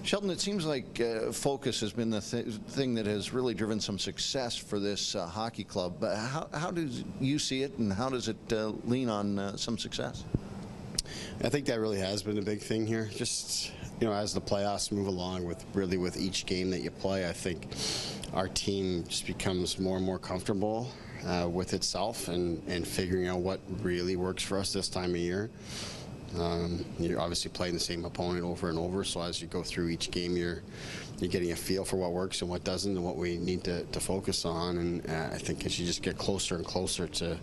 Sheldon, it seems like focus has been the thing that has really driven some success for this hockey club. How do you see it, and how does it lean on some success? I think that really has been a big thing here. Just, as the playoffs move along with each game that you play, I think our team just becomes more and more comfortable with itself and figuring out what really works for us this time of year. You're obviously playing the same opponent over and over, so as you go through each game, you're getting a feel for what works and what doesn't, and what we need to focus on. And I think as you just get closer and closer to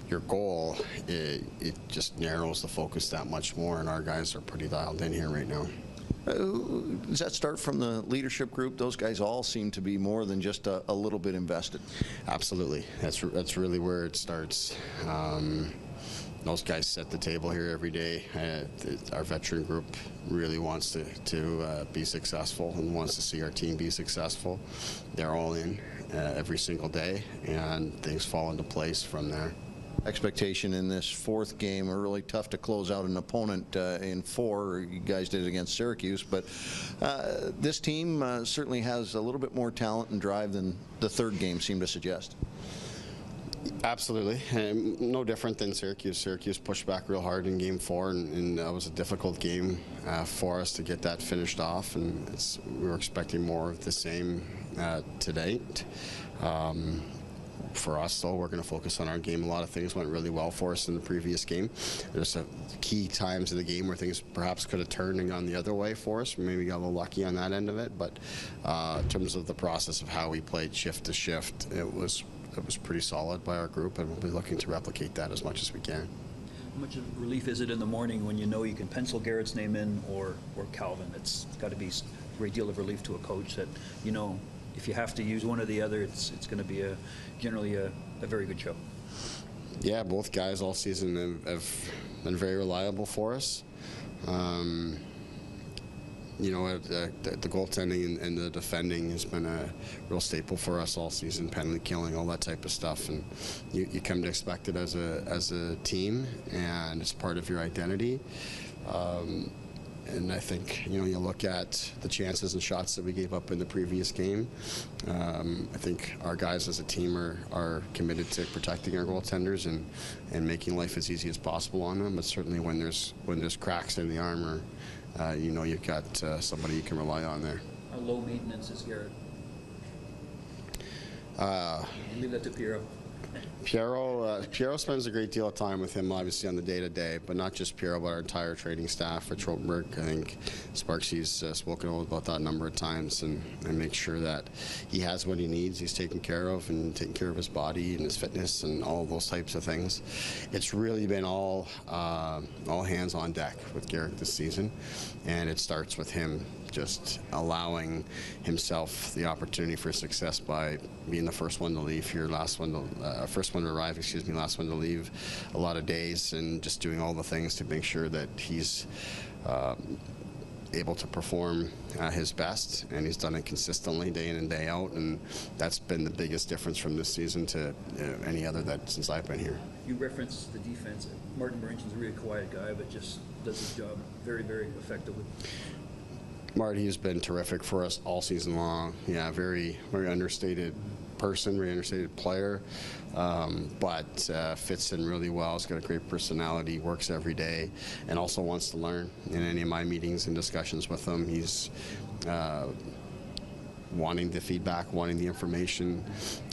your goal, it just narrows the focus that much more, and our guys are pretty dialed in here right now. Does that start from the leadership group? Those guys all seem to be more than just a little bit invested. Absolutely. That's really where it starts. Those guys set the table here every day. Our veteran group really wants to be successful and wants to see our team be successful. They're all in every single day, and things fall into place from there. Expectation in this fourth game are really tough to close out an opponent in four. You guys did it against Syracuse, but this team certainly has a little bit more talent and drive than the third game seemed to suggest. Absolutely. No different than Syracuse. Syracuse pushed back real hard in Game 4, and that was a difficult game for us to get that finished off, and we were expecting more of the same today. For us, though, we're going to focus on our game. A lot of things went really well for us in the previous game. There's some key times in the game where things perhaps could have turned and gone the other way for us. Maybe got a little lucky on that end of it, but in terms of the process of how we played shift to shift, it was pretty solid by our group, and we'll be looking to replicate that as much as we can. How much of relief is it in the morning when you know you can pencil Garrett's name in or Calvin? It's got to be a great deal of relief to a coach that, if you have to use one or the other, it's going to be generally a very good show. Yeah, both guys all season have been very reliable for us. The goaltending and the defending has been a real staple for us all season, penalty killing, all that type of stuff, and you come to expect it as a team, and it's part of your identity. And I think, you look at the chances and shots that we gave up in the previous game. I think our guys as a team are committed to protecting our goaltenders and making life as easy as possible on them. But certainly when there's cracks in the armor, you've got somebody you can rely on there. How low maintenance is Garrett? Leave that to Piero. Piero spends a great deal of time with him, obviously, on the day-to-day, but not just Piero, but our entire training staff at Tropenberg. I think Sparksy's spoken about that a number of times, and make sure that he has what he needs, he's taken care of, and taking care of his body and his fitness and all those types of things. It's really been all hands on deck with Garrett this season, and it starts with him just allowing himself the opportunity for success by being the first one to leave here, first one to arrive, last one to leave a lot of days, and just doing all the things to make sure that he's able to perform his best, and he's done it consistently day in and day out, and that's been the biggest difference from this season to any other since I've been here. You referenced the defense. Martin Marinchin's a really quiet guy, but just does his job very, very effectively. Marty has been terrific for us all season long. Yeah, very, very understated person, very understated player, but fits in really well. He's got a great personality, works every day, and also wants to learn. In any of my meetings and discussions with him, he's wanting the feedback, wanting the information.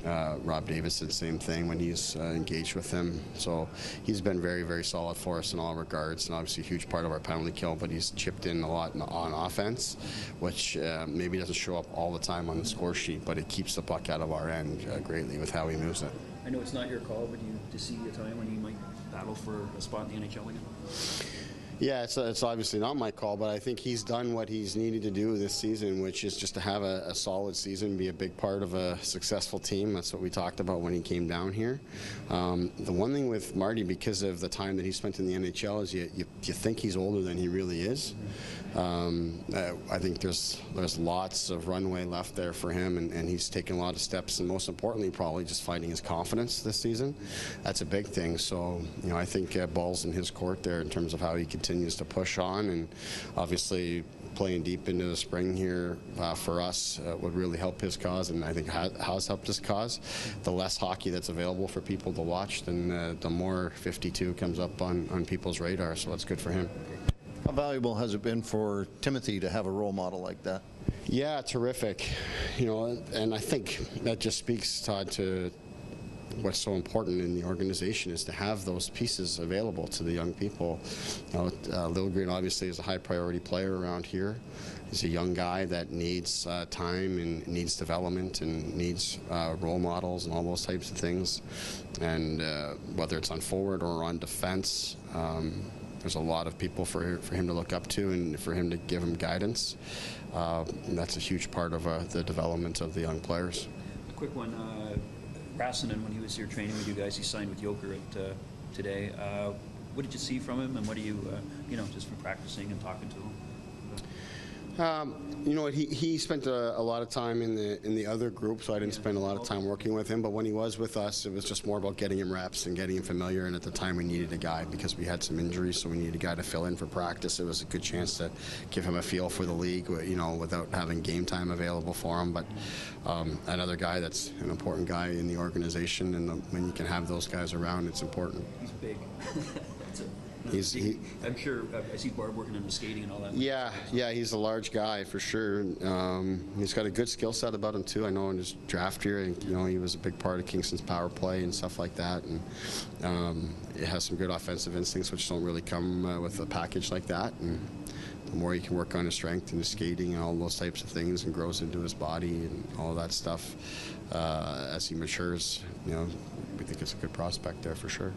Rob Davidson, same thing when he's engaged with him. So he's been very, very solid for us in all regards, and obviously a huge part of our penalty kill, but he's chipped in a lot on offense, which maybe doesn't show up all the time on the score sheet, but it keeps the puck out of our end greatly with how he moves it. I know it's not your call, but do you see a time when you might battle for a spot in the NHL again? Yeah, it's obviously not my call, but I think he's done what he's needed to do this season, which is just to have a solid season, be a big part of a successful team. That's what we talked about when he came down here. The one thing with Marty, because of the time that he spent in the NHL, is you think he's older than he really is. I think there's lots of runway left there for him, and he's taken a lot of steps, and most importantly, probably just finding his confidence this season. That's a big thing. So, I think ball's in his court there in terms of how he continues to push on, and obviously playing deep into the spring here for us would really help his cause, and I think has helped his cause. The less hockey that's available for people to watch, then the more 52 comes up on people's radar, so that's good for him. How valuable has it been for Timothy to have a role model like that? Yeah, terrific. And I think that just speaks, Todd, to what's so important in the organization is to have those pieces available to the young people. Liljegren obviously is a high priority player around here. He's a young guy that needs time and needs development and needs role models and all those types of things. And whether it's on forward or on defense, there's a lot of people for him to look up to and for him to give him guidance. And that's a huge part of the development of the young players. A quick one. Rasanen, when he was here training with you guys, he signed with Joker today. What did you see from him, and what do you, just from practicing and talking to him? You know what? He spent a lot of time in the other group, so I didn't spend a lot of time working with him. But when he was with us, it was just more about getting him reps and getting him familiar. And at the time, we needed a guy because we had some injuries, so we needed a guy to fill in for practice. It was a good chance to give him a feel for the league, without having game time available for him. But another guy that's an important guy in the organization, and when you can have those guys around, it's important. He's big. I'm sure. I see Barb working on the skating and all that. Yeah, he's a large guy for sure. He's got a good skill set about him too. I know in his draft year, he was a big part of Kingston's power play and stuff like that. And it has some good offensive instincts, which don't really come with a package like that. And the more he can work on his strength and his skating and all those types of things, and grows into his body and all that stuff as he matures, we think it's a good prospect there for sure.